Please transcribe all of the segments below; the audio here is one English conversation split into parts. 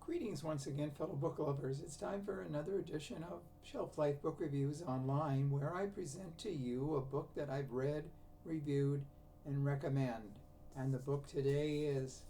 Greetings once again, fellow book lovers. It's time for another edition of Shelf Life Book Reviews Online, where I present to you a book that I've read, reviewed, and recommend. And the book today is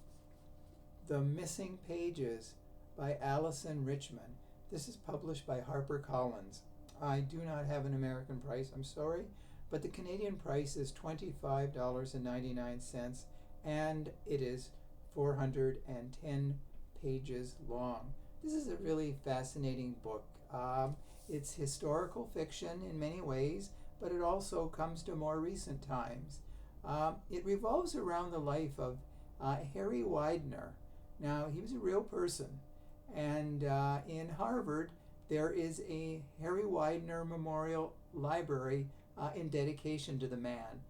The Missing Pages by Alyson Richman. This is published by HarperCollins. I do not have an American price, I'm sorry, but the Canadian price is $25.99, and it is 410 pages long. This is a really fascinating book. It's historical fiction in many ways, but it also comes to more recent times. It revolves around the life of Harry Widener. Now, he was a real person, and in Harvard there is a Harry Widener Memorial Library in dedication to the man.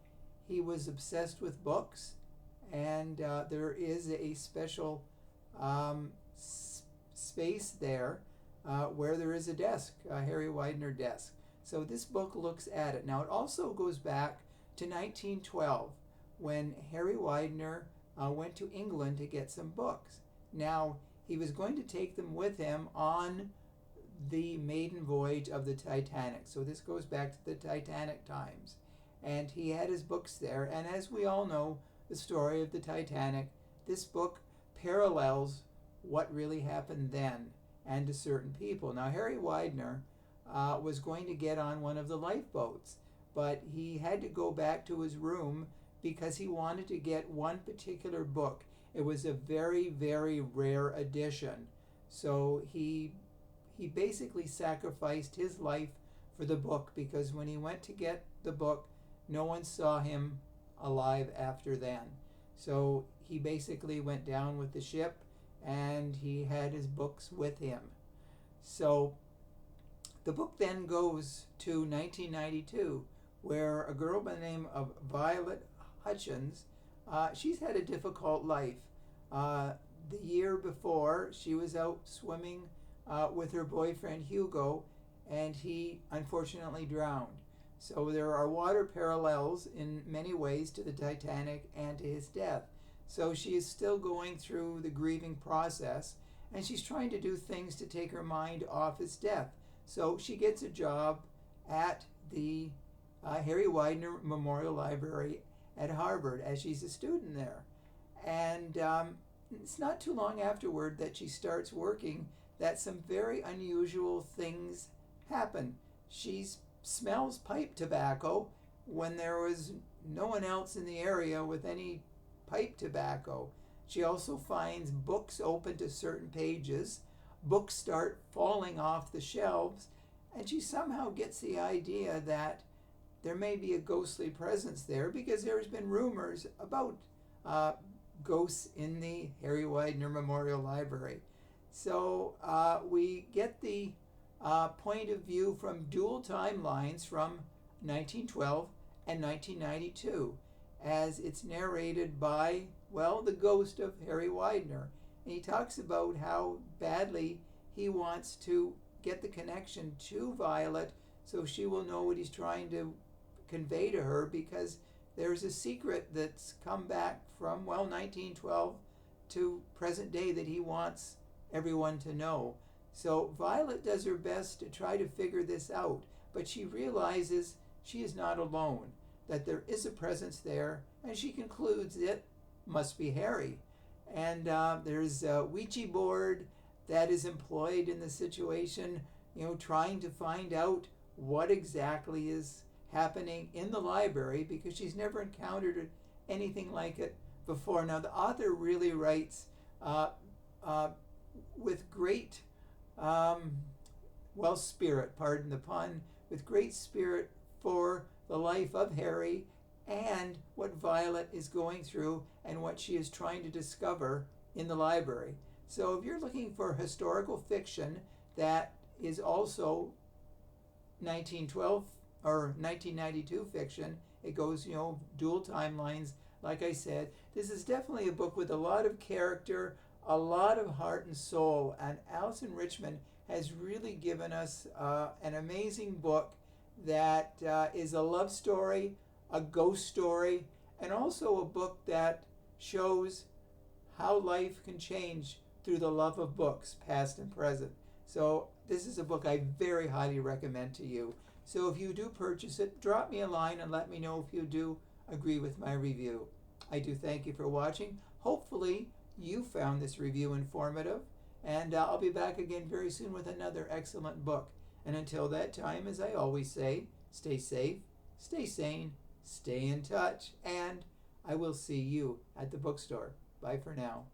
He was obsessed with books, and there is a special space there where there is a desk, a Harry Widener desk. So this book looks at it. Now it also goes back to 1912 when Harry Widener went to England to get some books. Now he was going to take them with him on the maiden voyage of the Titanic. So this goes back to the Titanic times. And he had his books there. And as we all know, the story of the Titanic, this book parallels what really happened then and to certain people. Now, Harry Widener was going to get on one of the lifeboats, but he had to go back to his room because he wanted to get one particular book. It was a very, very rare edition. So he basically sacrificed his life for the book, because when he went to get the book, no one saw him alive after then. So he basically went down with the ship, and he had his books with him. So the book then goes to 1992, where a girl by the name of Violet Hutchins, she's had a difficult life. The year before, she was out swimming with her boyfriend Hugo, and he unfortunately drowned. So there are water parallels in many ways to the Titanic and to his death. So she is still going through the grieving process, and she's trying to do things to take her mind off his death. So she gets a job at the Harry Widener Memorial Library at Harvard as she's a student there. And it's not too long afterward that she starts working that some very unusual things happen. She smells pipe tobacco when there was no one else in the area with any pipe tobacco. She also finds books open to certain pages. Books start falling off the shelves, and she somehow gets the idea that there may be a ghostly presence there, because there's been rumors about ghosts in the Harry Widener Memorial Library. So we get the point of view from dual timelines from 1912 and 1992, as it's narrated by, well, the ghost of Harry Widener. And he talks about how badly he wants to get the connection to Violet so she will know what he's trying to convey to her, because there's a secret that's come back from, well, 1912 to present day that he wants everyone to know. So Violet does her best to try to figure this out, but she realizes she is not alone, that there is a presence there, and she concludes it must be Harry. And there's a Ouija board that is employed in the situation, trying to find out what exactly is happening in the library, because she's never encountered anything like it before. Now, the author really writes with great spirit, pardon the pun, with great spirit for the life of Harry and what Violet is going through and what she is trying to discover in the library. So if you're looking for historical fiction that is also 1912 or 1992 fiction, it goes, dual timelines. Like I said, this is definitely a book with a lot of character, a lot of heart and soul, and Alyson Richman has really given us an amazing book that is a love story, a ghost story, and also a book that shows how life can change through the love of books, past and present. So this is a book I very highly recommend to you. So if you do purchase it, drop me a line and let me know if you do agree with my review. I do thank you for watching. Hopefully you found this review informative, and I'll be back again very soon with another excellent book. And until that time, as I always say, stay safe, stay sane, stay in touch, and I will see you at the bookstore. Bye for now.